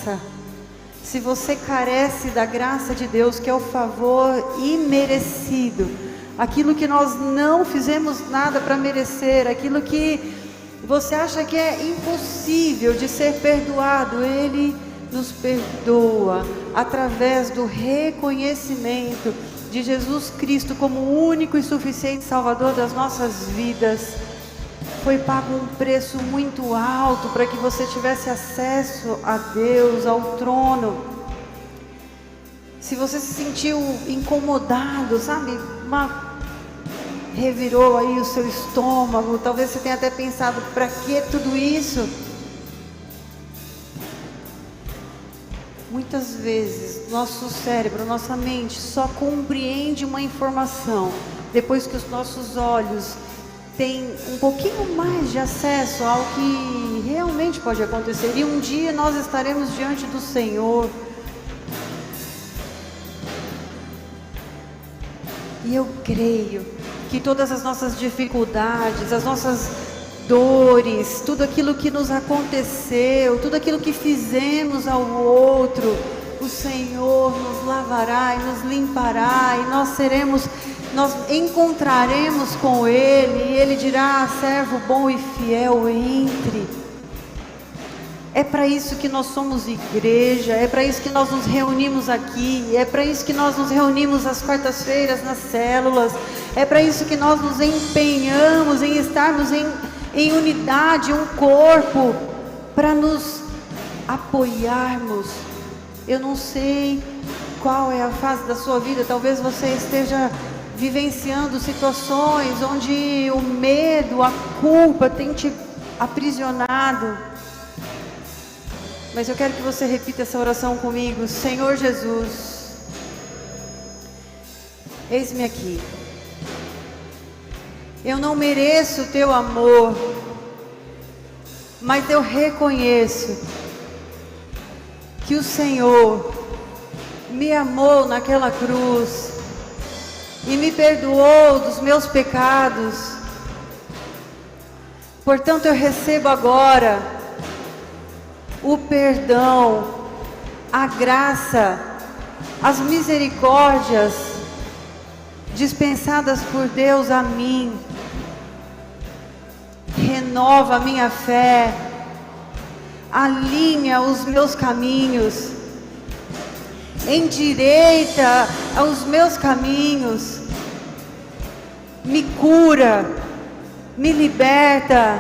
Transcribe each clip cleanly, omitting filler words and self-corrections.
graça, se você carece da graça de Deus, que é o favor imerecido, aquilo que nós não fizemos nada para merecer, aquilo que você acha que é impossível de ser perdoado, Ele nos perdoa através do reconhecimento de Jesus Cristo como o único e suficiente Salvador das nossas vidas. Foi pago um preço muito alto para que você tivesse acesso a Deus, ao trono. Se você se sentiu incomodado, sabe, revirou aí o seu estômago, talvez você tenha até pensado, para que tudo isso? Muitas vezes nosso cérebro, nossa mente só compreende uma informação depois que os nossos olhos têm um pouquinho mais de acesso ao que realmente pode acontecer. E um dia nós estaremos diante do Senhor. E eu creio que todas as nossas dificuldades, as nossas dores, tudo aquilo que nos aconteceu, tudo aquilo que fizemos ao outro, o Senhor nos lavará e nos limpará, e nós encontraremos com Ele, e Ele dirá: servo bom e fiel, entre. É para isso que nós somos igreja, é para isso que nós nos reunimos aqui, é para isso que nós nos reunimos às quartas-feiras nas células, é para isso que nós nos empenhamos em estarmos em unidade, um corpo, para nos apoiarmos. Eu não sei qual é a fase da sua vida, talvez você esteja vivenciando situações onde o medo, a culpa tem te aprisionado. Mas eu quero que você repita essa oração comigo. Senhor Jesus, eis-me aqui. Eu não mereço o teu amor, mas eu reconheço que o Senhor me amou naquela cruz e me perdoou dos meus pecados. Portanto, eu recebo agora o perdão, a graça, as misericórdias dispensadas por Deus a mim. Renova a minha fé, alinha os meus caminhos, endireita os meus caminhos, me cura, me liberta,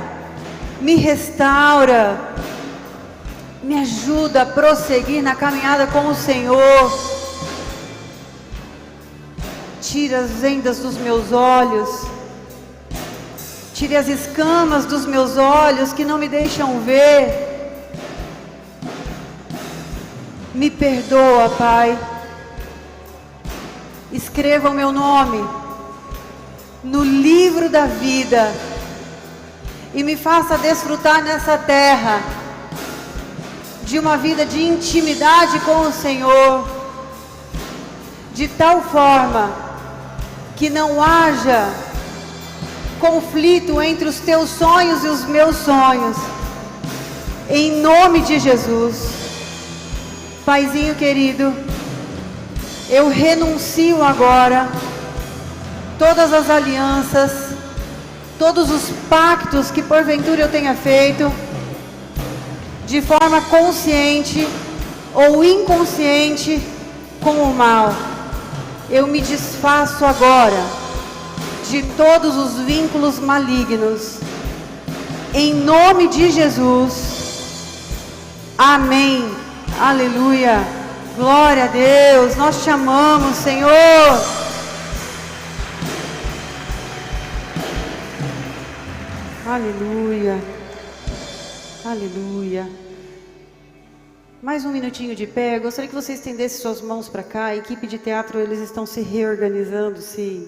me restaura, me ajuda a prosseguir na caminhada com o Senhor. Tira as vendas dos meus olhos, tire as escamas dos meus olhos que não me deixam ver. Me perdoa, Pai. Escreva o meu nome no livro da vida e me faça desfrutar nessa terra de uma vida de intimidade com o Senhor, de tal forma que não haja conflito entre os teus sonhos e os meus sonhos, em nome de Jesus. Paizinho querido, eu renuncio agora todas as alianças, todos os pactos que porventura eu tenha feito, de forma consciente ou inconsciente, com o mal. Eu me desfaço agora de todos os vínculos malignos, em nome de Jesus. Amém. Aleluia. Glória a Deus. Nós te amamos, Senhor. Aleluia. Aleluia. Mais um minutinho de pé. Eu gostaria que você estendesse suas mãos para cá. A equipe de teatro, eles estão se reorganizando, se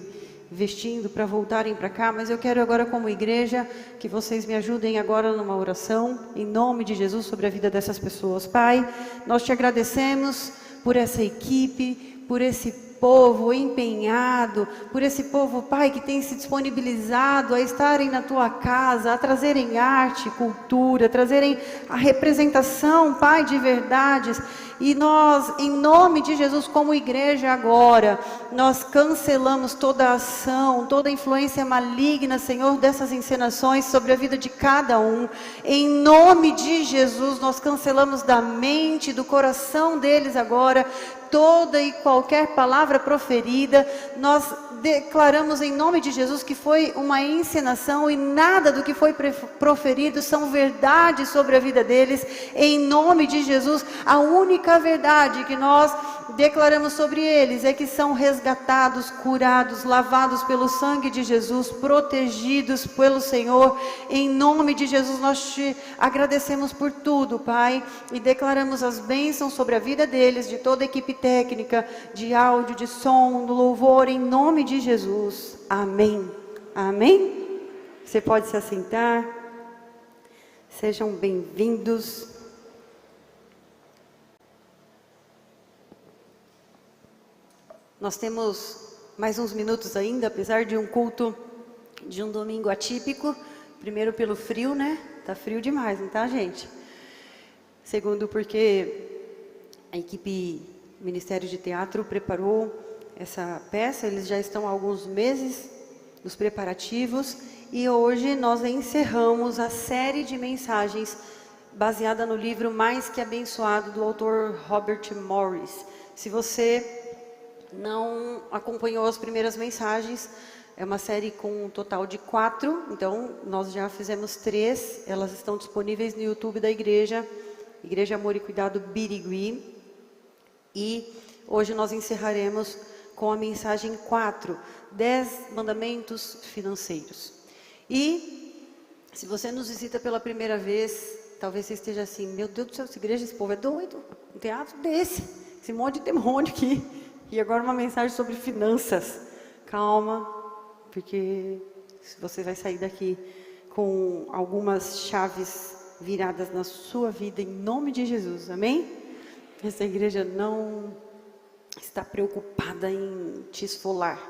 vestindo para voltarem para cá. Mas eu quero agora, como igreja, que vocês me ajudem agora numa oração, em nome de Jesus, sobre a vida dessas pessoas. Pai, nós te agradecemos por essa equipe, por esse povo empenhado, por esse povo, Pai, que tem se disponibilizado a estarem na Tua casa, a trazerem arte, cultura, trazerem a representação, Pai, de verdades. E nós, em nome de Jesus, como igreja agora, nós cancelamos toda a ação, toda a influência maligna, Senhor, dessas encenações sobre a vida de cada um. Em nome de Jesus, nós cancelamos da mente, do coração deles agora, toda e qualquer palavra proferida. Nós declaramos em nome de Jesus que foi uma encenação e nada do que foi proferido são verdades sobre a vida deles. Em nome de Jesus, a única verdade que nós declaramos sobre eles é que são resgatados, curados, lavados pelo sangue de Jesus, protegidos pelo Senhor. Em nome de Jesus, nós te agradecemos por tudo, Pai, e declaramos as bênçãos sobre a vida deles, de toda a equipe técnica, de áudio, de som, do louvor, em nome de Jesus. Amém. Amém? Você pode se assentar. Sejam bem-vindos. Nós temos mais uns minutos ainda, apesar de um culto de um domingo atípico. Primeiro pelo frio, né? Tá frio demais, não tá, gente? Segundo, porque a equipe Ministério de Teatro preparou essa peça. Eles já estão há alguns meses nos preparativos. E hoje nós encerramos a série de mensagens baseada no livro Mais Que Abençoado, do autor Robert Morris. Se você não acompanhou as primeiras mensagens, é uma série com um total de 4, então nós já fizemos 3, elas estão disponíveis no YouTube da igreja, Igreja Amor e Cuidado Birigui, e hoje nós encerraremos com a mensagem 4, 10 mandamentos financeiros. E se você nos visita pela primeira vez, talvez você esteja assim, meu Deus do céu, essa igreja, esse povo é doido, um teatro desse, esse monte de demônio aqui. E agora uma mensagem sobre finanças. Calma, porque você vai sair daqui com algumas chaves viradas na sua vida, em nome de Jesus, amém? Essa igreja não está preocupada em te esfolar.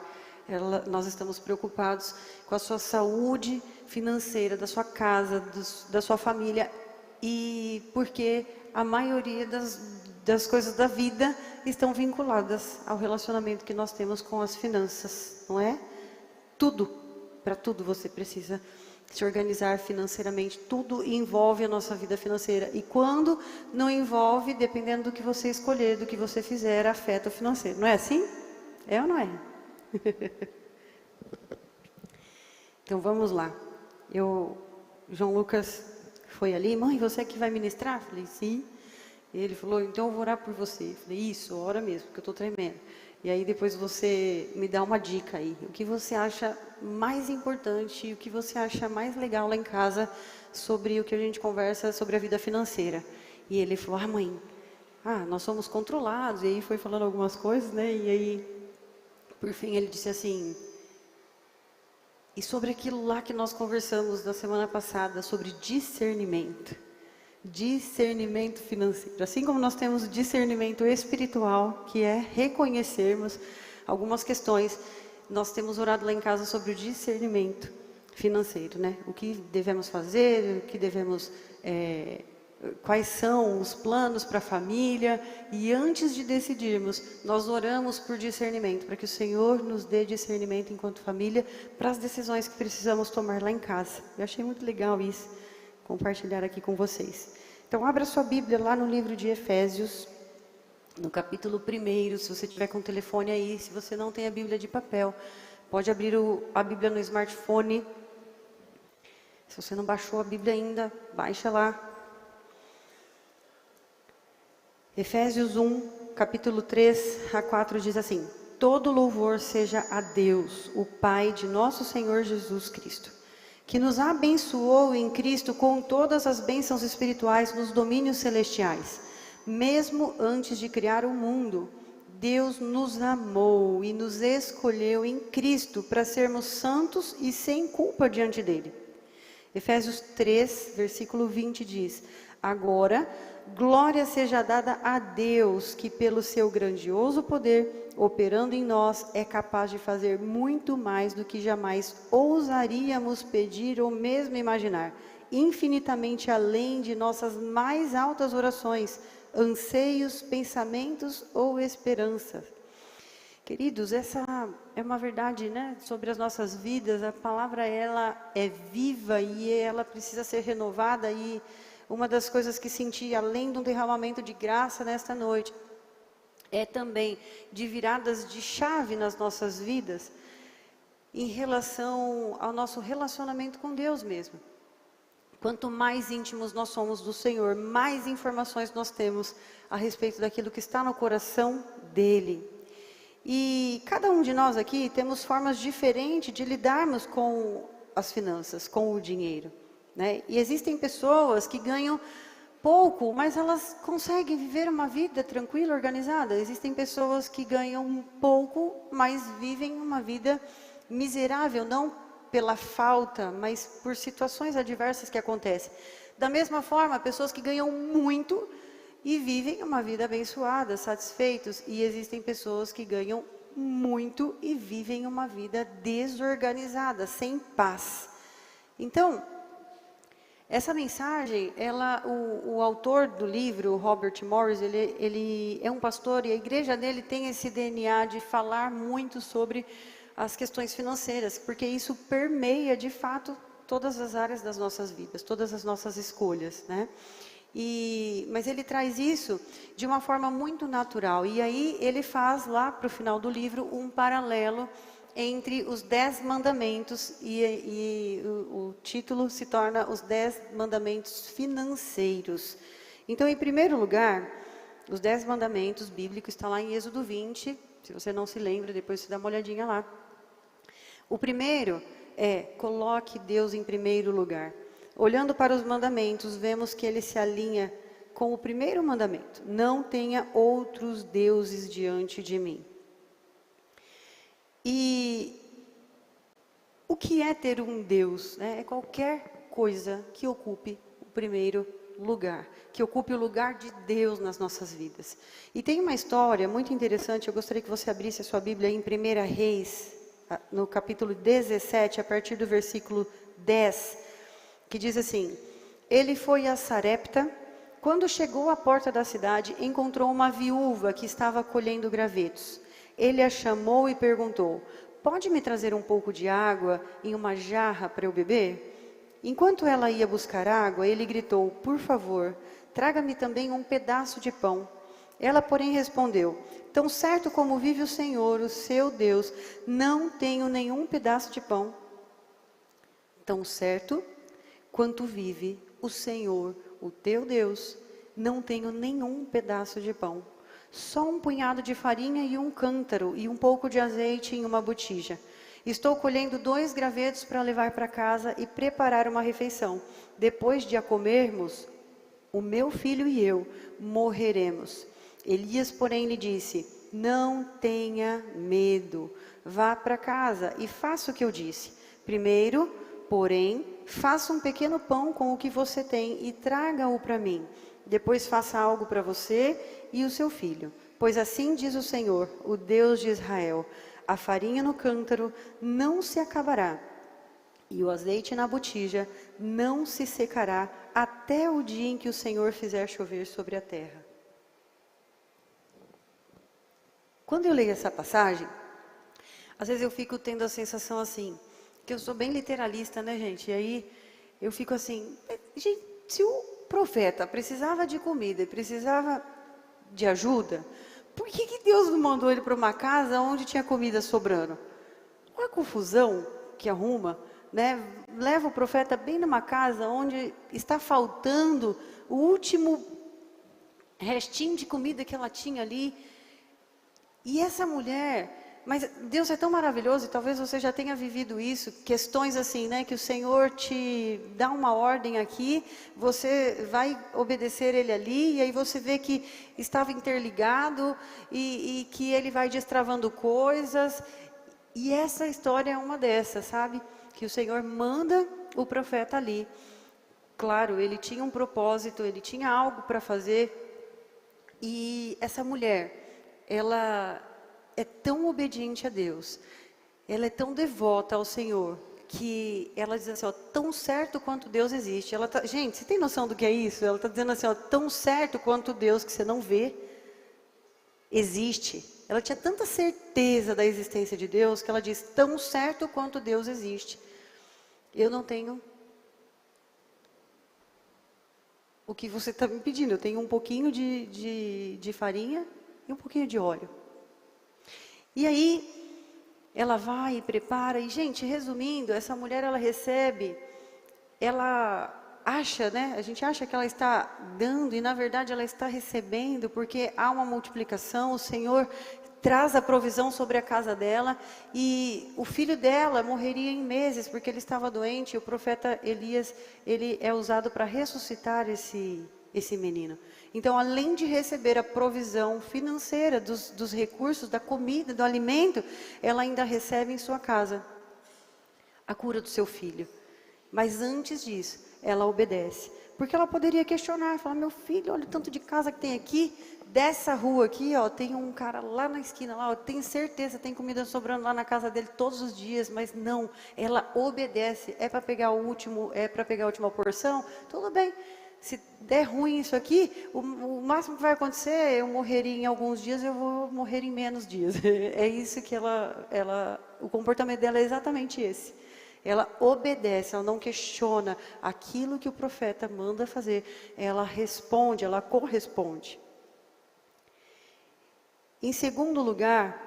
Nós estamos preocupados com a sua saúde financeira, da sua casa, da sua família, e porque a maioria das coisas da vida estão vinculadas ao relacionamento que nós temos com as finanças, não é? Tudo, para tudo você precisa se organizar financeiramente, tudo envolve a nossa vida financeira, e quando não envolve, dependendo do que você escolher, do que você fizer, afeta o financeiro, não é assim? É ou não é? Então vamos lá. João Lucas foi ali, mãe, você que vai ministrar? Falei, sim. Ele falou, então eu vou orar por você. Eu falei, isso, ora mesmo, porque eu estou tremendo. E aí depois você me dá uma dica aí. O que você acha mais importante, o que você acha mais legal lá em casa sobre o que a gente conversa sobre a vida financeira. E ele falou, mãe, nós somos controlados. E aí foi falando algumas coisas, né? E aí, por fim, ele disse assim, e sobre aquilo lá que nós conversamos na semana passada, sobre discernimento. Discernimento financeiro. Assim como nós temos discernimento espiritual, que é reconhecermos algumas questões, nós temos orado lá em casa sobre o discernimento financeiro, né? O que devemos fazer, o que devemos, quais são os planos para a família, e antes de decidirmos, nós oramos por discernimento, para que o Senhor nos dê discernimento enquanto família, para as decisões que precisamos tomar lá em casa. Eu achei muito legal isso, compartilhar aqui com vocês. Então, abra sua Bíblia lá no livro de Efésios, no capítulo 1, se você tiver com o telefone aí, se você não tem a Bíblia de papel, pode abrir a Bíblia no smartphone. Se você não baixou a Bíblia ainda, baixa lá. Efésios 1, capítulo 3 a 4 diz assim, todo louvor seja a Deus, o Pai de nosso Senhor Jesus Cristo, que nos abençoou em Cristo com todas as bênçãos espirituais nos domínios celestiais. Mesmo antes de criar o mundo, Deus nos amou e nos escolheu em Cristo para sermos santos e sem culpa diante dele. Efésios 3, versículo 20 diz, agora, glória seja dada a Deus, que pelo seu grandioso poder, operando em nós, é capaz de fazer muito mais do que jamais ousaríamos pedir ou mesmo imaginar, infinitamente além de nossas mais altas orações, anseios, pensamentos ou esperanças. Queridos, essa é uma verdade, né, sobre as nossas vidas. A palavra, ela é viva e ela precisa ser renovada. E uma das coisas que senti, além do derramamento de graça nesta noite, é também de viradas de chave nas nossas vidas, em relação ao nosso relacionamento com Deus mesmo. Quanto mais íntimos nós somos do Senhor, mais informações nós temos a respeito daquilo que está no coração dEle. E cada um de nós aqui temos formas diferentes de lidarmos com as finanças, com o dinheiro, né? E existem pessoas que ganham pouco, mas elas conseguem viver uma vida tranquila, organizada. Existem pessoas que ganham pouco, mas vivem uma vida miserável, não pela falta, mas por situações adversas que acontecem. Da mesma forma, pessoas que ganham muito e vivem uma vida abençoada, satisfeitos. E existem pessoas que ganham muito e vivem uma vida desorganizada, sem paz. Então, essa mensagem, o autor do livro, Robert Morris, ele é um pastor e a igreja dele tem esse DNA de falar muito sobre as questões financeiras, porque isso permeia de fato todas as áreas das nossas vidas, todas as nossas escolhas, né? Mas ele traz isso de uma forma muito natural. E aí ele faz lá para o final do livro um paralelo entre os 10 mandamentos e o título se torna os 10 mandamentos financeiros. Então, em primeiro lugar, os 10 mandamentos bíblicos está lá em Êxodo 20. Se você não se lembra, depois você dá uma olhadinha lá. O primeiro é: coloque Deus em primeiro lugar. Olhando para os mandamentos, vemos que ele se alinha com o primeiro mandamento: não tenha outros deuses diante de mim. E o que é ter um Deus? É qualquer coisa que ocupe o primeiro lugar, que ocupe o lugar de Deus nas nossas vidas. E tem uma história muito interessante, eu gostaria que você abrisse a sua Bíblia em 1 Reis, no capítulo 17, a partir do versículo 10, que diz assim: ele foi a Sarepta. Quando chegou à porta da cidade, encontrou uma viúva que estava colhendo gravetos. Ele a chamou e perguntou: pode me trazer um pouco de água em uma jarra para eu beber? Enquanto ela ia buscar água, ele gritou: por favor, traga-me também um pedaço de pão. Ela, porém, respondeu: tão certo como vive o Senhor, o seu Deus, não tenho nenhum pedaço de pão. Tão certo quanto vive o Senhor, o teu Deus, não tenho nenhum pedaço de pão. Só um punhado de farinha e um cântaro e um pouco de azeite em uma botija. Estou colhendo 2 gravetos para levar para casa e preparar uma refeição. Depois de a comermos, o meu filho e eu morreremos. Elias, porém, lhe disse: não tenha medo. Vá para casa e faça o que eu disse. Primeiro, porém, faça um pequeno pão com o que você tem e traga-o para mim. Depois faça algo para você e o seu filho. Pois assim diz o Senhor, o Deus de Israel: a farinha no cântaro não se acabará, e o azeite na botija não se secará, até o dia em que o Senhor fizer chover sobre a terra. Quando eu leio essa passagem, às vezes eu fico tendo a sensação assim, que eu sou bem literalista, né, gente? E aí eu fico assim, gente, se o profeta precisava de comida e precisava de ajuda, por que Deus não mandou ele para uma casa onde tinha comida sobrando? Olha a confusão que arruma, né? Leva o profeta bem numa casa onde está faltando o último restinho de comida que ela tinha ali. E essa mulher, mas Deus é tão maravilhoso, e talvez você já tenha vivido isso, questões assim, né, que o Senhor te dá uma ordem aqui, você vai obedecer Ele ali, e aí você vê que estava interligado, e que Ele vai destravando coisas, e essa história é uma dessas, sabe? Que o Senhor manda o profeta ali, claro, ele tinha um propósito, ele tinha algo para fazer. E essa mulher, ela é tão obediente a Deus, ela é tão devota ao Senhor, que ela diz assim, ó, tão certo quanto Deus existe. Gente, você tem noção do que é isso? Ela está dizendo assim, ó, tão certo quanto Deus que você não vê, existe. Ela tinha tanta certeza da existência de Deus, que ela diz, tão certo quanto Deus existe. Eu não tenho o que você está me pedindo. Eu tenho um pouquinho de farinha e um pouquinho de óleo. E aí, ela vai e prepara. E, gente, resumindo, essa mulher, ela recebe, ela acha, né? A gente acha que ela está dando e, na verdade, ela está recebendo, porque há uma multiplicação. O Senhor traz a provisão sobre a casa dela. E o filho dela morreria em meses, porque ele estava doente. E o profeta Elias, ele é usado para ressuscitar esse menino. Então, além de receber a provisão financeira dos recursos, da comida, do alimento, ela ainda recebe em sua casa a cura do seu filho. Mas antes disso, ela obedece. Porque ela poderia questionar, falar, meu filho, olha o tanto de casa que tem aqui, dessa rua aqui, ó, tem um cara lá na esquina, lá, ó, tenho certeza, tem comida sobrando lá na casa dele todos os dias, mas não, ela obedece. É para pegar o último, é para pegar a última porção? Tudo bem. Se der ruim isso aqui, o máximo que vai acontecer é eu morreria em alguns dias, eu vou morrer em menos dias. É isso que o comportamento dela é exatamente esse. Ela obedece, ela não questiona aquilo que o profeta manda fazer. Ela responde, ela corresponde. Em segundo lugar,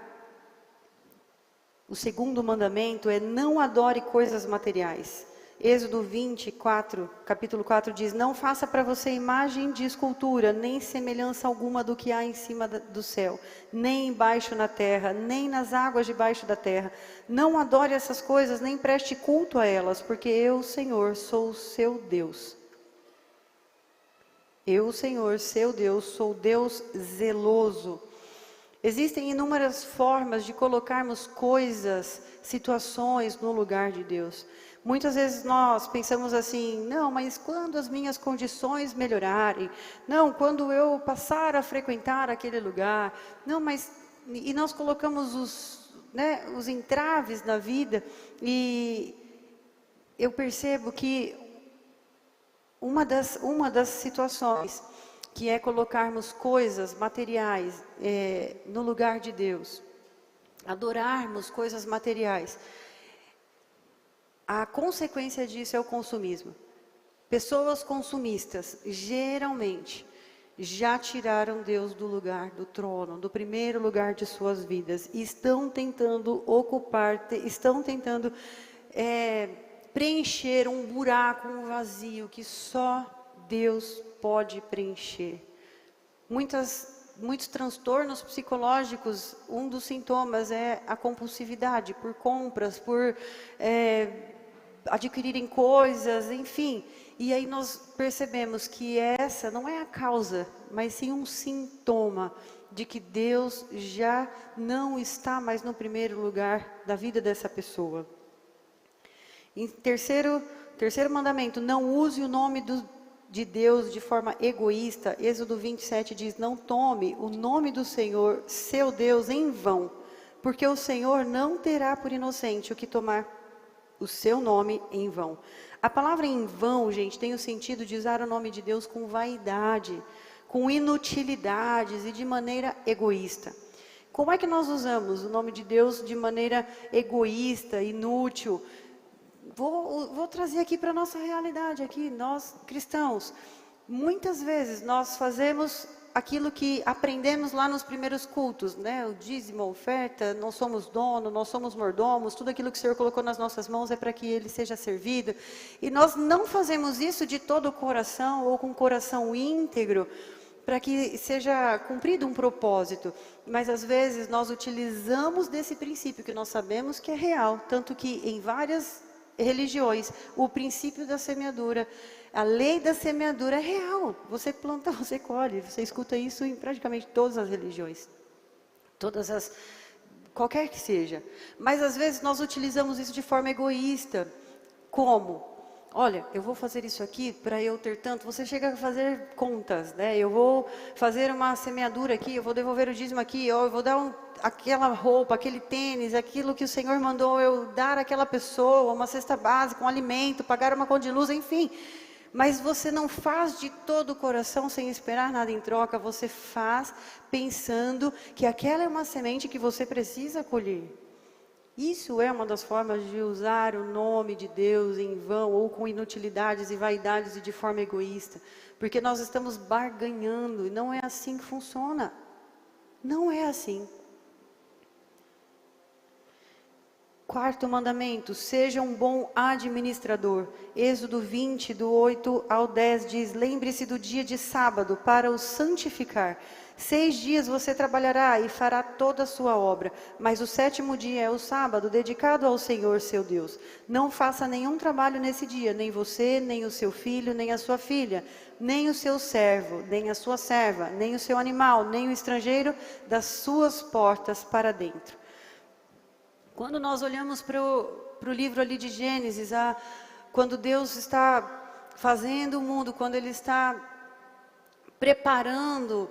o segundo mandamento é não adore coisas materiais. Êxodo 24, capítulo 4 diz, não faça para você imagem de escultura, nem semelhança alguma do que há em cima do céu, nem embaixo na terra, nem nas águas debaixo da terra. Não adore essas coisas, nem preste culto a elas, porque eu, Senhor, sou o seu Deus. Eu, Senhor, seu Deus, sou Deus zeloso. Existem inúmeras formas de colocarmos coisas, situações no lugar de Deus. Muitas vezes nós pensamos assim, não, mas quando as minhas condições melhorarem, não, quando eu passar a frequentar aquele lugar, não, mas... E nós colocamos os entraves na vida, e eu percebo que uma das situações que é colocarmos coisas materiais no lugar de Deus, adorarmos coisas materiais, a consequência disso é o consumismo. Pessoas consumistas, geralmente, já tiraram Deus do lugar, do trono, do primeiro lugar de suas vidas, e estão tentando ocupar, estão tentando preencher um buraco, um vazio que só Deus pode preencher. Muitos transtornos psicológicos, um dos sintomas é a compulsividade por compras, por adquirirem coisas, enfim. E aí nós percebemos que essa não é a causa, mas sim um sintoma de que Deus já não está mais no primeiro lugar da vida dessa pessoa. Em terceiro mandamento, não use o nome de Deus de forma egoísta. Êxodo 27 diz, não tome o nome do Senhor, seu Deus, em vão, porque o Senhor não terá por inocente o que tomar o seu nome em vão. A palavra em vão, gente, tem o sentido de usar o nome de Deus com vaidade, com inutilidades e de maneira egoísta. Como é que nós usamos o nome de Deus de maneira egoísta, inútil? Vou trazer aqui para a nossa realidade, aqui, nós cristãos. Muitas vezes nós fazemos aquilo que aprendemos lá nos primeiros cultos, né? O dízimo, a oferta, nós somos dono, nós somos mordomos, tudo aquilo que o Senhor colocou nas nossas mãos é para que Ele seja servido. E nós não fazemos isso de todo o coração ou com o coração íntegro, para que seja cumprido um propósito. Mas às vezes nós utilizamos desse princípio que nós sabemos que é real, tanto que em várias religiões, o princípio da semeadura, a lei da semeadura é real. Você planta, você colhe. Você escuta isso em praticamente todas as religiões. Qualquer que seja. Mas às vezes nós utilizamos isso de forma egoísta. Como? olha, eu vou fazer isso aqui para eu ter tanto. Você chega a fazer contas, né? Eu vou fazer uma semeadura aqui, eu vou devolver o dízimo aqui, eu vou dar aquela roupa, aquele tênis, aquilo que o Senhor mandou eu dar àquela pessoa, uma cesta básica, um alimento, pagar uma conta de luz, enfim. Mas você não faz de todo o coração sem esperar nada em troca, você faz pensando que aquela é uma semente que você precisa colher. Isso é uma das formas de usar o nome de Deus em vão, ou com inutilidades e vaidades e de forma egoísta. Porque nós estamos barganhando, e não é assim que funciona. Não é assim. Quarto mandamento, seja um bom administrador. Êxodo 20, do 8 ao 10 diz, lembre-se do dia de sábado para o santificar. 6 dias você trabalhará e fará toda a sua obra, mas o 7º dia é o sábado, dedicado ao Senhor seu Deus. Não faça nenhum trabalho nesse dia, nem você, nem o seu filho, nem a sua filha, nem o seu servo, nem a sua serva, nem o seu animal, nem o estrangeiro das suas portas para dentro. Quando nós olhamos para o livro ali de Gênesis, quando Deus está fazendo o mundo, quando Ele está preparando,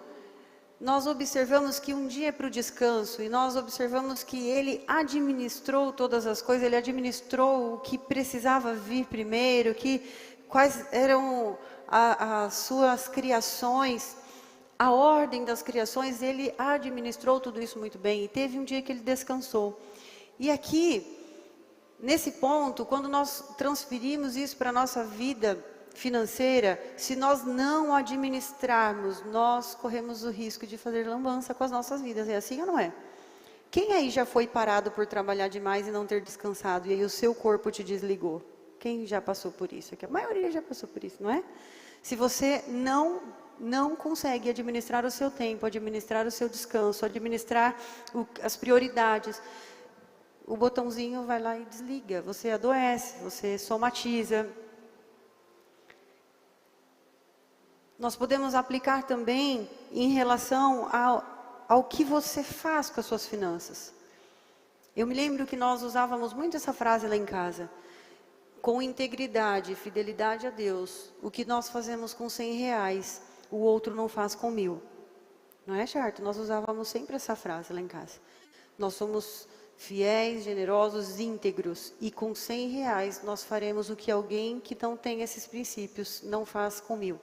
nós observamos que um dia é para o descanso, e nós observamos que Ele administrou todas as coisas, Ele administrou o que precisava vir primeiro, quais eram as suas criações, a ordem das criações, Ele administrou tudo isso muito bem, e teve um dia que Ele descansou. E aqui, nesse ponto, quando nós transferimos isso para a nossa vida financeira, se nós não administrarmos, nós corremos o risco de fazer lambança com as nossas vidas. É assim ou não é? Quem aí já foi parado por trabalhar demais e não ter descansado, e aí o seu corpo te desligou? Quem já passou por isso aqui? A maioria já passou por isso, não é? Se você não consegue administrar o seu tempo, administrar o seu descanso, administrar as prioridades, o botãozinho vai lá e desliga, você adoece, você somatiza. Nós podemos aplicar também em relação ao que você faz com as suas finanças. Eu me lembro que nós usávamos muito essa frase lá em casa. Com integridade e fidelidade a Deus, o que nós fazemos com R$100, o outro não faz com 1.000. Não é certo? Nós usávamos sempre essa frase lá em casa. Nós somos fiéis, generosos, íntegros, e com R$100 nós faremos o que alguém que não tem esses princípios não faz com 1.000.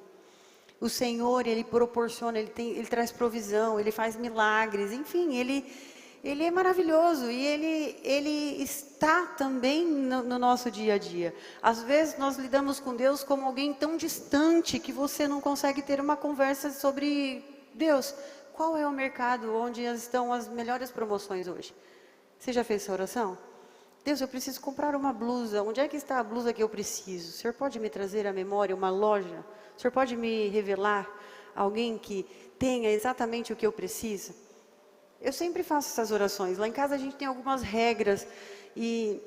O Senhor, Ele proporciona, Ele traz provisão, Ele faz milagres, enfim, Ele é maravilhoso, e Ele está também no nosso dia a dia. Às vezes nós lidamos com Deus como alguém tão distante que você não consegue ter uma conversa sobre Deus. Qual é o mercado onde estão as melhores promoções hoje? Você já fez essa oração? Deus, eu preciso comprar uma blusa. Onde é que está a blusa que eu preciso? O Senhor pode me trazer à memória uma loja? O Senhor pode me revelar alguém que tenha exatamente o que eu preciso? Eu sempre faço essas orações. Lá em casa a gente tem algumas regras. E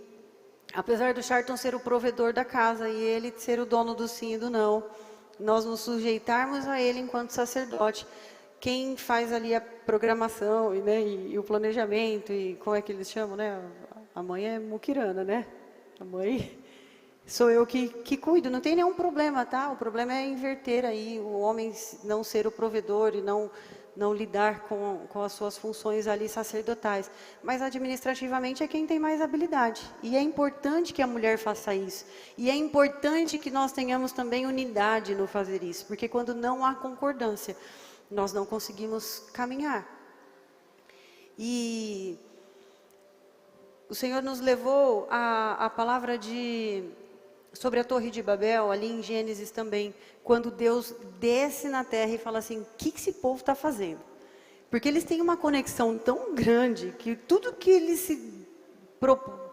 apesar do Charlton ser o provedor da casa e ele ser o dono do sim e do não, nós nos sujeitarmos a ele enquanto sacerdote. Quem faz ali a programação e o planejamento, e como é que eles chamam, né? A mãe é muquirana, né? A mãe sou eu que cuido, não tem nenhum problema, tá? O problema é inverter aí, o homem não ser o provedor e não lidar com as suas funções ali sacerdotais. Mas administrativamente é quem tem mais habilidade. E é importante que a mulher faça isso. E é importante que nós tenhamos também unidade no fazer isso, porque quando não há concordância, nós não conseguimos caminhar. E o Senhor nos levou a palavra sobre a Torre de Babel, ali em Gênesis também, quando Deus desce na terra e fala assim, o que esse povo está fazendo? Porque eles têm uma conexão tão grande, que tudo que eles se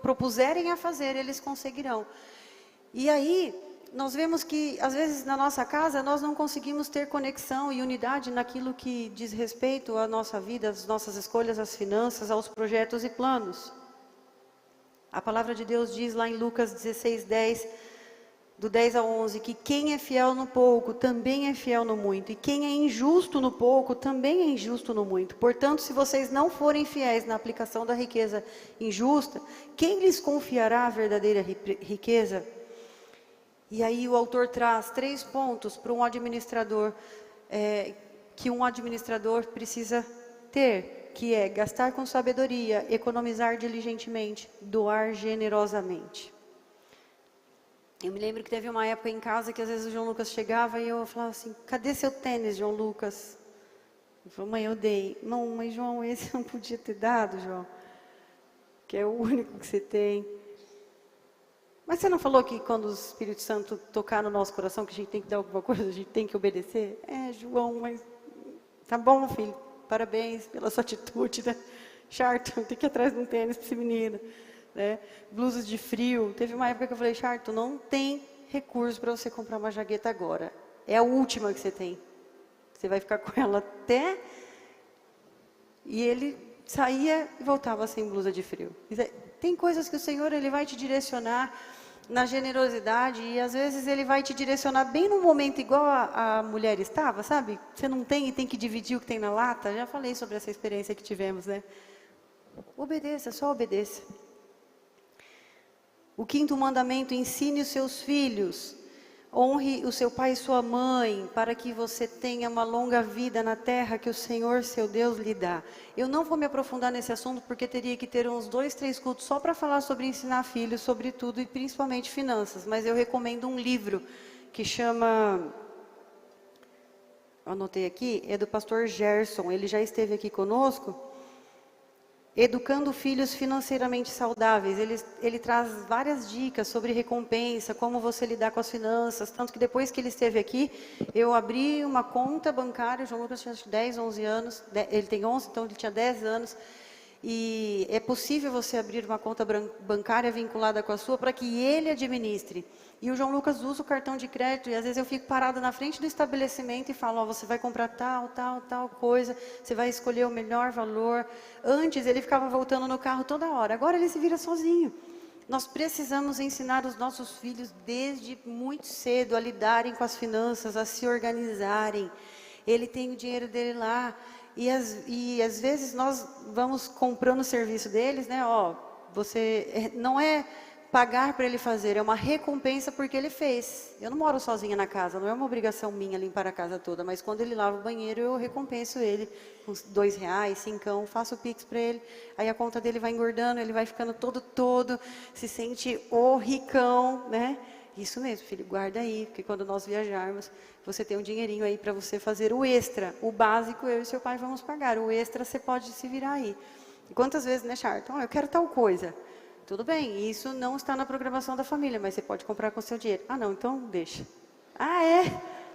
propuserem a fazer, eles conseguirão. E aí, nós vemos que, às vezes, na nossa casa, nós não conseguimos ter conexão e unidade naquilo que diz respeito à nossa vida, às nossas escolhas, às finanças, aos projetos e planos. A palavra de Deus diz lá em Lucas 16:10, do 10 ao 11, que quem é fiel no pouco, também é fiel no muito. E quem é injusto no pouco, também é injusto no muito. Portanto, se vocês não forem fiéis na aplicação da riqueza injusta, quem lhes confiará a verdadeira riqueza? E aí o autor traz 3 pontos para um administrador, que um administrador precisa ter, que é gastar com sabedoria, economizar diligentemente, doar generosamente. Eu me lembro que teve uma época em casa que às vezes o João Lucas chegava e eu falava assim, cadê seu tênis, João Lucas? Ele falou, mãe, eu dei. Não, mas João, esse não podia ter dado, João. Que é o único que você tem. Mas você não falou que quando o Espírito Santo tocar no nosso coração, que a gente tem que dar alguma coisa, a gente tem que obedecer? João, mas tá bom, filho. Parabéns pela sua atitude, né? Charton, tem que ir atrás de um tênis para esse menino. Né? Blusas de frio. Teve uma época que eu falei, Charton, não tem recurso para você comprar uma jaqueta agora. É a última que você tem. Você vai ficar com ela até... E ele saía e voltava sem blusa de frio. Tem coisas que o Senhor ele vai te direcionar na generosidade e às vezes ele vai te direcionar bem no momento igual a mulher estava, sabe? Você não tem e tem que dividir o que tem na lata. Já falei sobre essa experiência que tivemos, né? Obedeça, só obedeça. O 5º mandamento, ensine os seus filhos. Honre o seu pai e sua mãe, para que você tenha uma longa vida na terra que o Senhor, seu Deus, lhe dá. Eu não vou me aprofundar nesse assunto, porque teria que ter uns 2, 3 cultos só para falar sobre ensinar filhos, sobre tudo, e principalmente finanças. Mas eu recomendo um livro que chama... Eu anotei aqui, é do pastor Gerson, ele já esteve aqui conosco. Educando filhos financeiramente saudáveis. Ele traz várias dicas sobre recompensa, como você lidar com as finanças. Tanto que depois que ele esteve aqui, eu abri uma conta bancária. O João Lucas tinha 10, 11 anos. Ele tem 11, então ele tinha 10 anos. E é possível você abrir uma conta bancária vinculada com a sua para que ele administre. E o João Lucas usa o cartão de crédito e às vezes eu fico parada na frente do estabelecimento e falo, você vai comprar tal coisa, você vai escolher o melhor valor. Antes ele ficava voltando no carro toda hora, agora ele se vira sozinho. Nós precisamos ensinar os nossos filhos desde muito cedo a lidarem com as finanças, a se organizarem. Ele tem o dinheiro dele lá. E às vezes nós vamos comprando o serviço deles, né? Você não é pagar para ele fazer, é uma recompensa porque ele fez. Eu não moro sozinha na casa, não é uma obrigação minha limpar a casa toda, mas quando ele lava o banheiro, eu recompenso ele com R$2, 5, faço o Pix para ele, aí a conta dele vai engordando, ele vai ficando todo, se sente o ricão, né? Isso mesmo, filho, guarda aí, porque quando nós viajarmos, você tem um dinheirinho aí para você fazer o extra. O básico, eu e seu pai vamos pagar. O extra, você pode se virar aí. E quantas vezes, né, Charton? Eu quero tal coisa. Tudo bem, isso não está na programação da família, mas você pode comprar com o seu dinheiro. Ah, não, então deixa. Ah, é?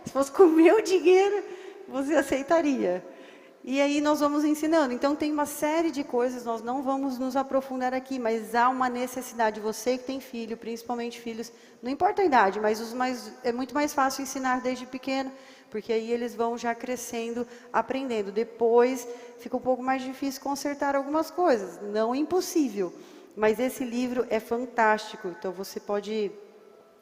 Se fosse com o meu dinheiro, você aceitaria. E aí nós vamos ensinando. Então tem uma série de coisas, nós não vamos nos aprofundar aqui, mas há uma necessidade. Você que tem filho, principalmente filhos, não importa a idade, mas é muito mais fácil ensinar desde pequeno, porque aí eles vão já crescendo, aprendendo. Depois fica um pouco mais difícil consertar algumas coisas, não impossível. Mas esse livro é fantástico, então você pode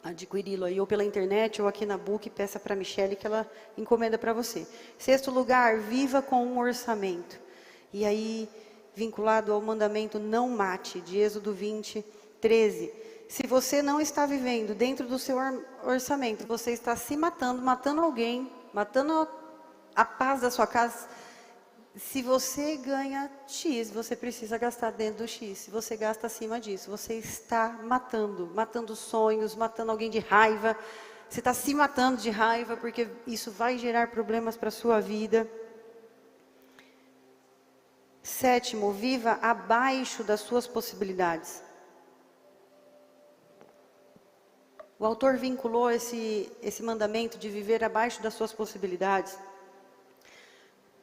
adquiri-lo aí ou pela internet ou aqui na Book, peça para a Michele que ela encomenda para você. 6º lugar, viva com um orçamento. E aí, vinculado ao mandamento não mate, de Êxodo 20, 13. Se você não está vivendo dentro do seu orçamento, você está se matando, matando alguém, matando a paz da sua casa. Se você ganha X, você precisa gastar dentro do X. Se você gasta acima disso, você está matando sonhos, matando alguém de raiva. Você está se matando de raiva, porque isso vai gerar problemas para a sua vida. 7º, viva abaixo das suas possibilidades. O autor vinculou esse mandamento de viver abaixo das suas possibilidades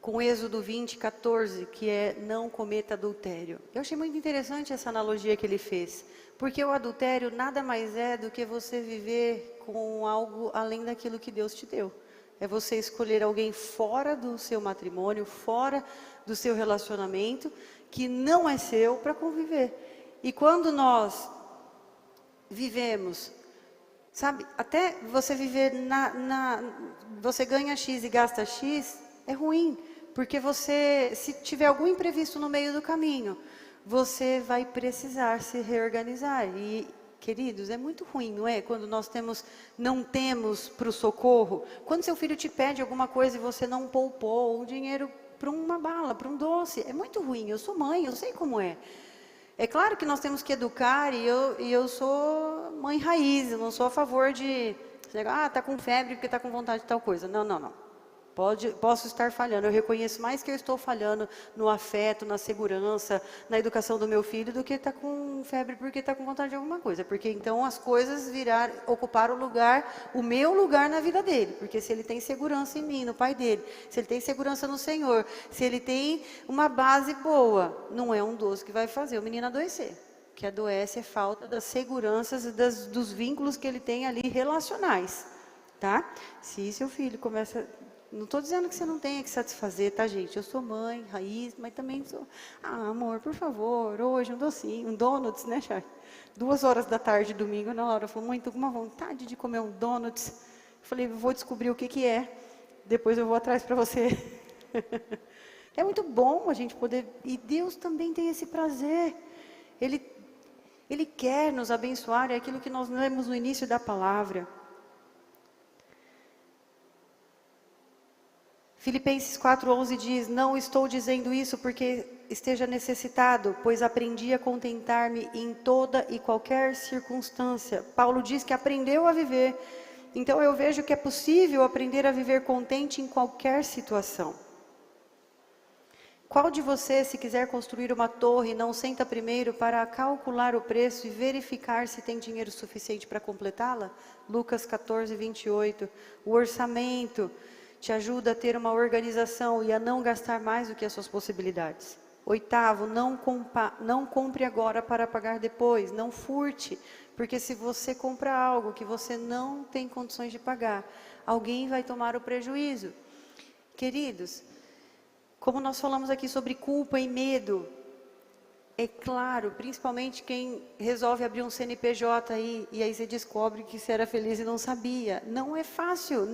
com Êxodo 20, 14, que é não cometa adultério. Eu achei muito interessante essa analogia que ele fez, porque o adultério nada mais é do que você viver com algo além daquilo que Deus te deu. É você escolher alguém fora do seu matrimônio, fora do seu relacionamento, que não é seu, para conviver. E quando nós vivemos, sabe, até você viver você ganha X e gasta X, é ruim. Porque se tiver algum imprevisto no meio do caminho, você vai precisar se reorganizar. E Queridos, é muito ruim, não é? Quando nós não temos para o socorro. Quando seu filho te pede alguma coisa e você não poupou o dinheiro para uma bala, para um doce. É muito ruim. Eu sou mãe, eu sei como é. É claro que nós temos que educar e eu sou mãe raiz. Eu não sou a favor de... tá com febre porque está com vontade de tal coisa. Não, não, não. Posso estar falhando, eu reconheço mais que eu estou falhando no afeto, na segurança, na educação do meu filho, do que está com febre porque está com vontade de alguma coisa. Porque então as coisas ocupar o meu lugar na vida dele. Porque se ele tem segurança em mim, no pai dele, se ele tem segurança no Senhor, se ele tem uma base boa, não é um doce que vai fazer o menino adoecer. O que adoece é falta das seguranças e dos vínculos que ele tem ali relacionais. Tá? Se seu filho começa... Não estou dizendo que você não tenha que satisfazer, tá, gente? Eu sou mãe, raiz, mas também sou... amor, por favor, hoje um docinho, um donuts, né, Chay? 2 horas da tarde, domingo, na hora, foi muito com uma vontade de comer um donuts. Falei, vou descobrir o que que é, depois eu vou atrás para você. É muito bom a gente poder... E Deus também tem esse prazer. Ele quer nos abençoar, é aquilo que nós lemos no início da palavra. Filipenses 4:11 diz, não estou dizendo isso porque esteja necessitado, pois aprendi a contentar-me em toda e qualquer circunstância. Paulo diz que aprendeu a viver, então eu vejo que é possível aprender a viver contente em qualquer situação. Qual de vocês, se quiser construir uma torre, não senta primeiro para calcular o preço e verificar se tem dinheiro suficiente para completá-la? Lucas 14:28, o orçamento te ajuda a ter uma organização e a não gastar mais do que as suas possibilidades. 8º, não compre agora para pagar depois, não furte, porque se você compra algo que você não tem condições de pagar, alguém vai tomar o prejuízo. Queridos, como nós falamos aqui sobre culpa e medo, é claro, principalmente quem resolve abrir um CNPJ e aí você descobre que você era feliz e não sabia. Não é fácil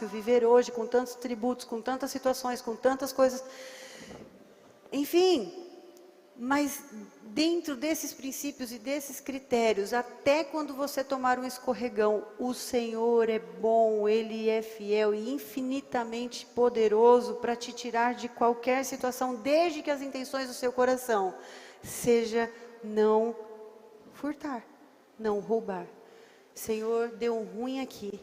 viver hoje com tantos tributos, com tantas situações, com tantas coisas. Enfim, mas dentro desses princípios e desses critérios, até quando você tomar um escorregão, o Senhor é bom, Ele é fiel e infinitamente poderoso para te tirar de qualquer situação, desde que as intenções do seu coração seja não furtar, não roubar. Senhor, deu um ruim aqui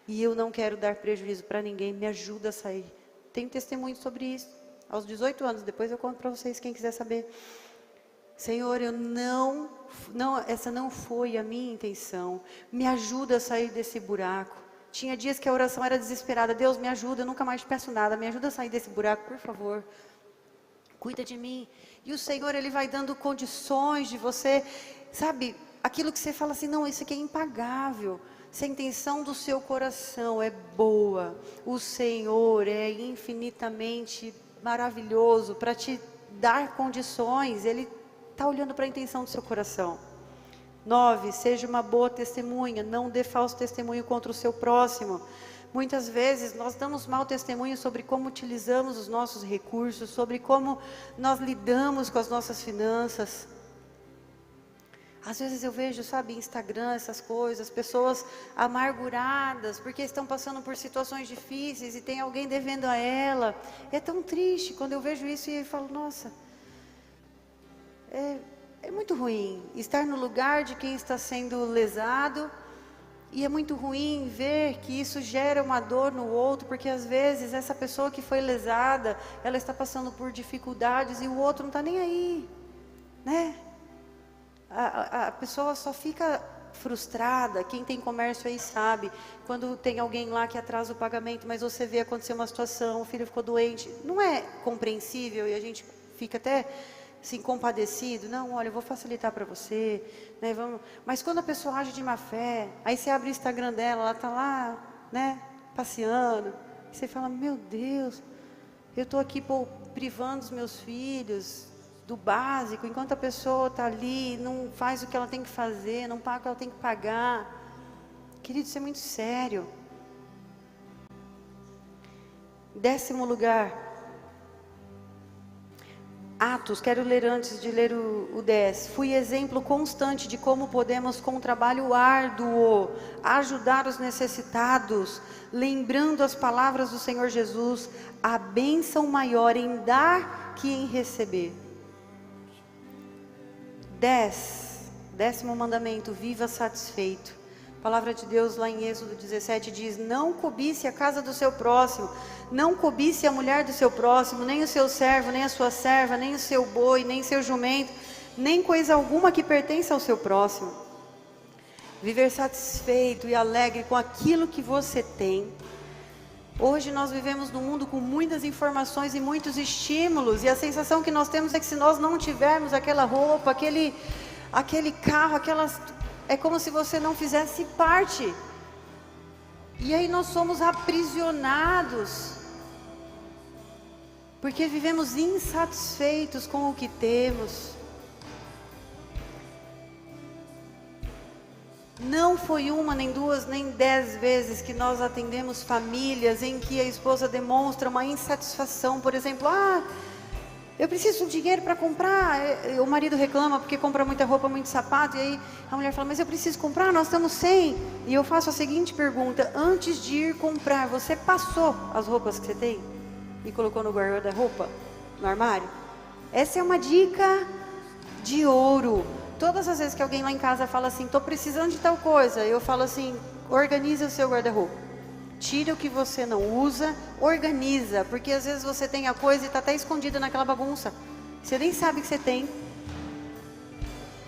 e eu não quero dar prejuízo para ninguém, me ajuda a sair. Tenho testemunho sobre isso. Aos 18 anos, depois eu conto para vocês, quem quiser saber. Senhor, essa não foi a minha intenção. Me ajuda a sair desse buraco. Tinha dias que a oração era desesperada. Deus, me ajuda, eu nunca mais te peço nada. Me ajuda a sair desse buraco, por favor. Cuida de mim. E o Senhor, Ele vai dando condições de você, sabe, aquilo que você fala assim, não, isso aqui é impagável. Se a intenção do seu coração é boa, o Senhor é infinitamente maravilhoso para te dar condições, Ele está olhando para a intenção do seu coração. 9, seja uma boa testemunha, não dê falso testemunho contra o seu próximo. Muitas vezes nós damos mau testemunho sobre como utilizamos os nossos recursos, sobre como nós lidamos com as nossas finanças. Às vezes eu vejo, sabe, Instagram, essas coisas, pessoas amarguradas, porque estão passando por situações difíceis e tem alguém devendo a ela. É tão triste quando eu vejo isso e falo, nossa, é muito ruim estar no lugar de quem está sendo lesado. E é muito ruim ver que isso gera uma dor no outro, porque às vezes essa pessoa que foi lesada, ela está passando por dificuldades e o outro não está nem aí, né? A pessoa só fica frustrada, quem tem comércio aí sabe, quando tem alguém lá que atrasa o pagamento, mas você vê acontecer uma situação, o filho ficou doente, não é compreensível e a gente fica até assim, compadecido, não, olha, eu vou facilitar para você, né, vamos... Mas quando a pessoa age de má fé, aí você abre o Instagram dela, ela está lá, né, passeando, e você fala, meu Deus, eu estou aqui privando os meus filhos do básico, enquanto a pessoa está ali, não faz o que ela tem que fazer, não paga o que ela tem que pagar. Querido, isso é muito sério. 10º lugar, Atos, quero ler antes de ler o 10. Fui exemplo constante de como podemos, com trabalho árduo, ajudar os necessitados, lembrando as palavras do Senhor Jesus, a bênção maior em dar que em receber. 10º mandamento, viva satisfeito. A palavra de Deus lá em Êxodo 17 diz: não cobice a casa do seu próximo, não cobice a mulher do seu próximo, nem o seu servo, nem a sua serva, nem o seu boi, nem seu jumento, nem coisa alguma que pertença ao seu próximo. Viver satisfeito e alegre com aquilo que você tem. Hoje nós vivemos num mundo com muitas informações e muitos estímulos, e a sensação que nós temos é que se nós não tivermos aquela roupa, aquele carro, é como se você não fizesse parte. E aí nós somos aprisionados, porque vivemos insatisfeitos com o que temos. Não foi uma, nem duas, nem 10 vezes que nós atendemos famílias em que a esposa demonstra uma insatisfação. Por exemplo, eu preciso de dinheiro para comprar. O marido reclama porque compra muita roupa, muito sapato. E aí a mulher fala, mas eu preciso comprar, nós estamos sem. E eu faço a seguinte pergunta: antes de ir comprar, você passou as roupas que você tem e colocou no guarda-roupa, no armário? Essa é uma dica de ouro. Todas as vezes que alguém lá em casa fala assim, estou precisando de tal coisa, eu falo assim, organiza o seu guarda-roupa. Tira o que você não usa, organiza, porque às vezes você tem a coisa e está até escondida naquela bagunça. Você nem sabe que você tem.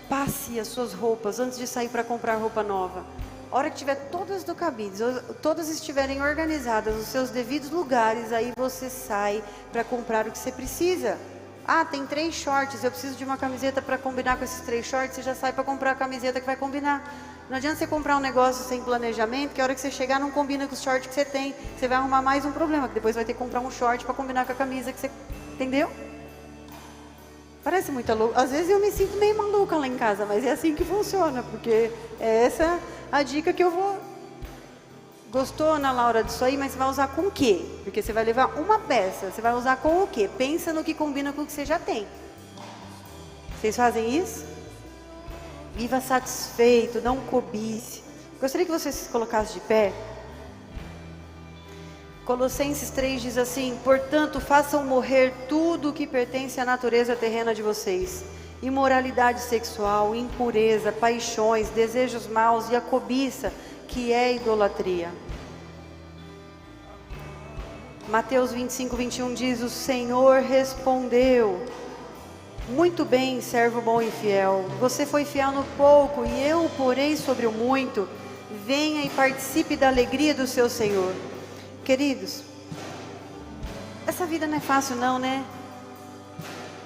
Passe as suas roupas antes de sair para comprar roupa nova. A hora que tiver todas do cabide, todas estiverem organizadas nos seus devidos lugares, aí você sai para comprar o que você precisa. Tem 3 shorts, eu preciso de uma camiseta para combinar com esses 3 shorts, você já sai para comprar a camiseta que vai combinar. Não adianta você comprar um negócio sem planejamento, que a hora que você chegar não combina com os shorts que você tem. Você vai arrumar mais um problema, que depois vai ter que comprar um short para combinar com a camisa que você... Entendeu? Parece muito louco. Às vezes eu me sinto meio maluca lá em casa, mas é assim que funciona, porque é essa a dica que eu vou... Gostou, Ana Laura, disso aí, mas você vai usar com o quê? Porque você vai levar uma peça, você vai usar com o quê? Pensa no que combina com o que você já tem. Vocês fazem isso? Viva satisfeito, não cobice. Gostaria que você se colocasse de pé. Colossenses 3 diz assim: portanto, façam morrer tudo o que pertence à natureza terrena de vocês: imoralidade sexual, impureza, paixões, desejos maus e a cobiça, que é idolatria. Mateus 25, 21 diz: o Senhor respondeu: muito bem, servo bom e fiel, você foi fiel no pouco e eu o porei sobre o muito. Venha e participe da alegria do seu Senhor. Queridos, essa vida não é fácil não, né?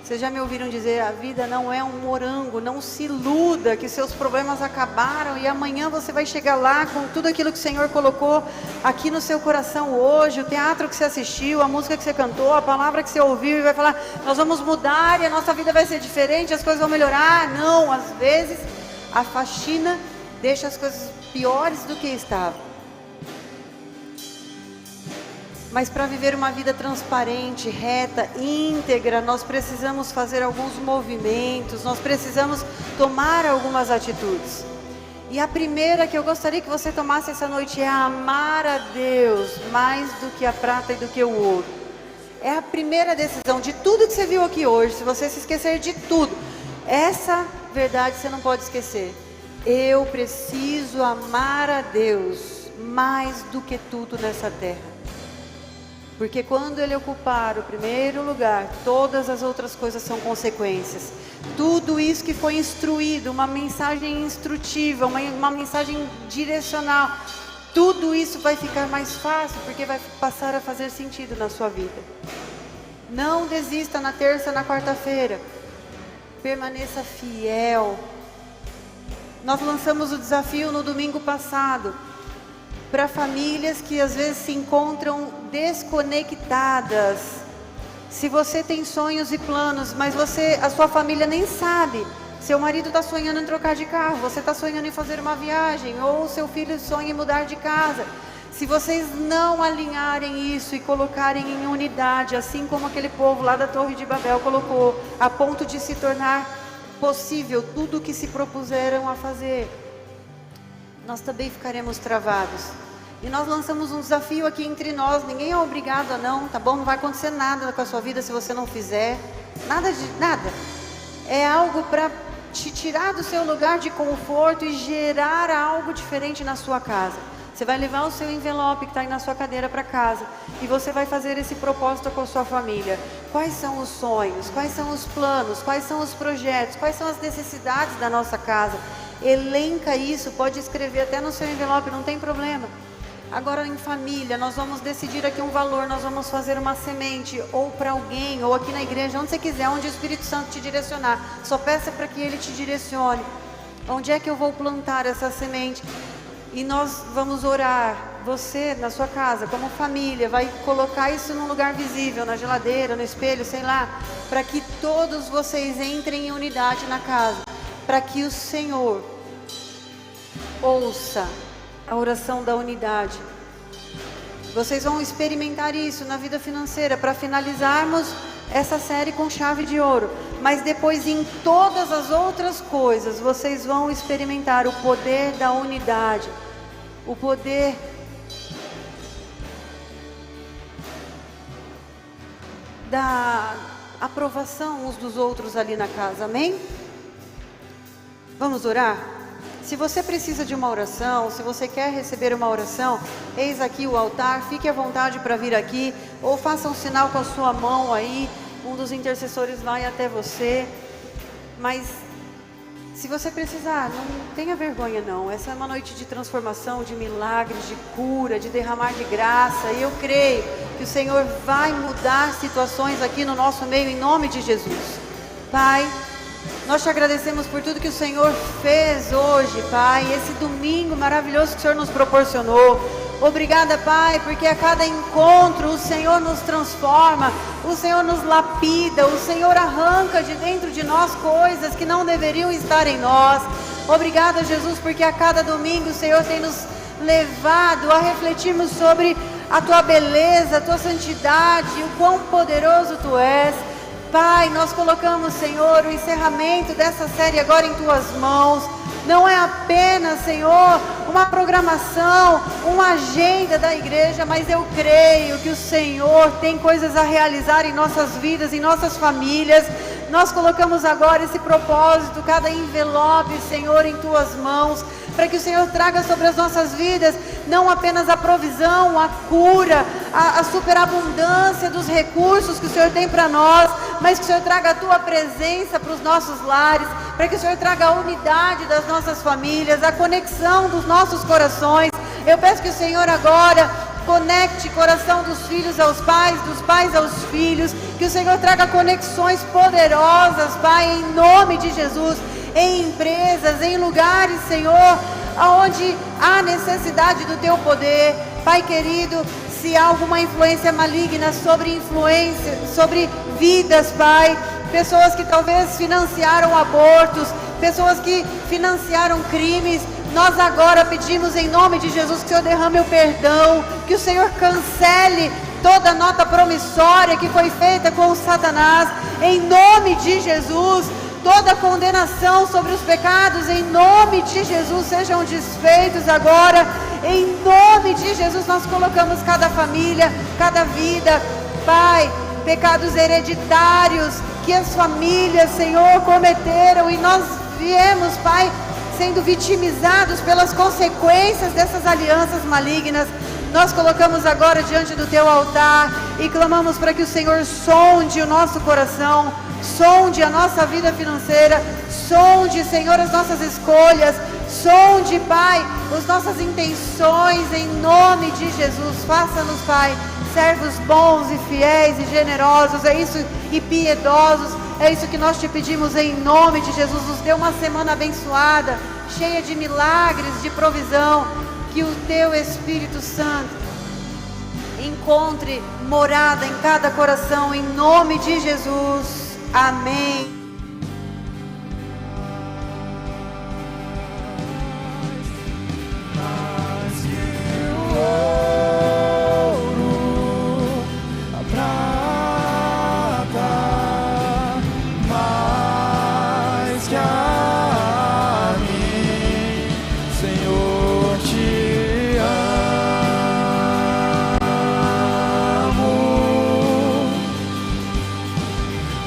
Vocês já me ouviram dizer, a vida não é um morango. Não se iluda que seus problemas acabaram e amanhã você vai chegar lá com tudo aquilo que o Senhor colocou aqui no seu coração hoje, o teatro que você assistiu, a música que você cantou, a palavra que você ouviu, e vai falar, nós vamos mudar e a nossa vida vai ser diferente, as coisas vão melhorar. Não, às vezes a faxina deixa as coisas piores do que estavam. Mas para viver uma vida transparente, reta, íntegra, nós precisamos fazer alguns movimentos, nós precisamos tomar algumas atitudes. E a primeira que eu gostaria que você tomasse essa noite é amar a Deus mais do que a prata e do que o ouro. É a primeira decisão de tudo que você viu aqui hoje. Se você se esquecer de tudo, essa verdade você não pode esquecer. Eu preciso amar a Deus mais do que tudo nessa terra. Porque quando Ele ocupar o primeiro lugar, todas as outras coisas são consequências. Tudo isso que foi instruído, uma mensagem instrutiva, uma mensagem direcional, tudo isso vai ficar mais fácil, porque vai passar a fazer sentido na sua vida. Não desista na terça, na quarta-feira. Permaneça fiel. Nós lançamos o desafio no domingo passado, para famílias que às vezes se encontram desconectadas. Se você tem sonhos e planos, mas a sua família nem sabe. Seu marido está sonhando em trocar de carro, você está sonhando em fazer uma viagem, ou seu filho sonha em mudar de casa. Se vocês não alinharem isso e colocarem em unidade, assim como aquele povo lá da Torre de Babel colocou, a ponto de se tornar possível tudo o que se propuseram a fazer, nós também ficaremos travados. E nós lançamos um desafio aqui entre nós, ninguém é obrigado a não, tá bom? Não vai acontecer nada com a sua vida se você não fizer, nada. É algo para te tirar do seu lugar de conforto e gerar algo diferente na sua casa. Você vai levar o seu envelope que está aí na sua cadeira para casa e você vai fazer esse propósito com a sua família. Quais são os sonhos? Quais são os planos? Quais são os projetos? Quais são as necessidades da nossa casa? Elenca isso, pode escrever até no seu envelope, não tem problema. Agora em família, nós vamos decidir aqui um valor, nós vamos fazer uma semente, ou para alguém, ou aqui na igreja, onde você quiser, onde o Espírito Santo te direcionar. Só peça para que Ele te direcione. Onde é que eu vou plantar essa semente? E nós vamos orar, você na sua casa, como família, vai colocar isso num lugar visível, na geladeira, no espelho, sei lá, para que todos vocês entrem em unidade na casa, para que o Senhor ouça a oração da unidade. Vocês vão experimentar isso na vida financeira, para finalizarmos essa série com chave de ouro. Mas depois em todas as outras coisas, vocês vão experimentar o poder da unidade. O poder da aprovação uns dos outros ali na casa, amém? Vamos orar? Se você precisa de uma oração, se você quer receber uma oração, eis aqui o altar, fique à vontade para vir aqui, ou faça um sinal com a sua mão aí, um dos intercessores vai até você. Mas se você precisar, não tenha vergonha não, essa é uma noite de transformação, de milagres, de cura, de derramar de graça, e eu creio que o Senhor vai mudar situações aqui no nosso meio, em nome de Jesus. Pai, nós te agradecemos por tudo que o Senhor fez hoje, Pai, esse domingo maravilhoso que o Senhor nos proporcionou. Obrigada, Pai, porque a cada encontro o Senhor nos transforma, o Senhor nos lapida, o Senhor arranca de dentro de nós coisas que não deveriam estar em nós. Obrigada, Jesus, porque a cada domingo o Senhor tem nos levado a refletirmos sobre a Tua beleza, a Tua santidade, o quão poderoso Tu és. Pai, nós colocamos, Senhor, o encerramento dessa série agora em Tuas mãos. Não é apenas, Senhor, uma programação, uma agenda da igreja, mas eu creio que o Senhor tem coisas a realizar em nossas vidas, em nossas famílias. Nós colocamos agora esse propósito, cada envelope, Senhor, em Tuas mãos, para que o Senhor traga sobre as nossas vidas, não apenas a provisão, a cura, a superabundância dos recursos que o Senhor tem para nós, mas que o Senhor traga a Tua presença para os nossos lares, para que o Senhor traga a unidade das nossas famílias, a conexão dos nossos corações. Eu peço que o Senhor agora conecte coração dos filhos aos pais, dos pais aos filhos, que o Senhor traga conexões poderosas, Pai, em nome de Jesus, em empresas, em lugares, Senhor, onde há necessidade do Teu poder. Pai querido, se há alguma influência maligna sobre vidas, Pai, pessoas que talvez financiaram abortos, pessoas que financiaram crimes, nós agora pedimos em nome de Jesus que o Senhor derrame o perdão, que o Senhor cancele toda nota promissória que foi feita com o Satanás, em nome de Jesus. Toda condenação sobre os pecados, em nome de Jesus, sejam desfeitos agora, em nome de Jesus. Nós colocamos cada família, cada vida, Pai, pecados hereditários que as famílias, Senhor, cometeram, e nós viemos, Pai, sendo vitimizados pelas consequências dessas alianças malignas. Nós colocamos agora diante do Teu altar e clamamos para que o Senhor sonde o nosso coração, sonde a nossa vida financeira, sonde, Senhor, as nossas escolhas, sonde, Pai, as nossas intenções, em nome de Jesus. Faça-nos, Pai, servos bons e fiéis e generosos, é isso, e piedosos, é isso que nós te pedimos em nome de Jesus. Nos dê uma semana abençoada, cheia de milagres, de provisão, que o Teu Espírito Santo encontre morada em cada coração, em nome de Jesus. Amém. As you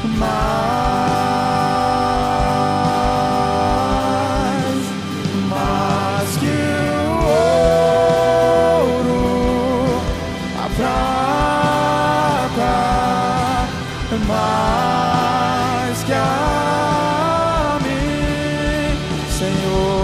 mais que o ouro, a prata, mais que a mim, Senhor.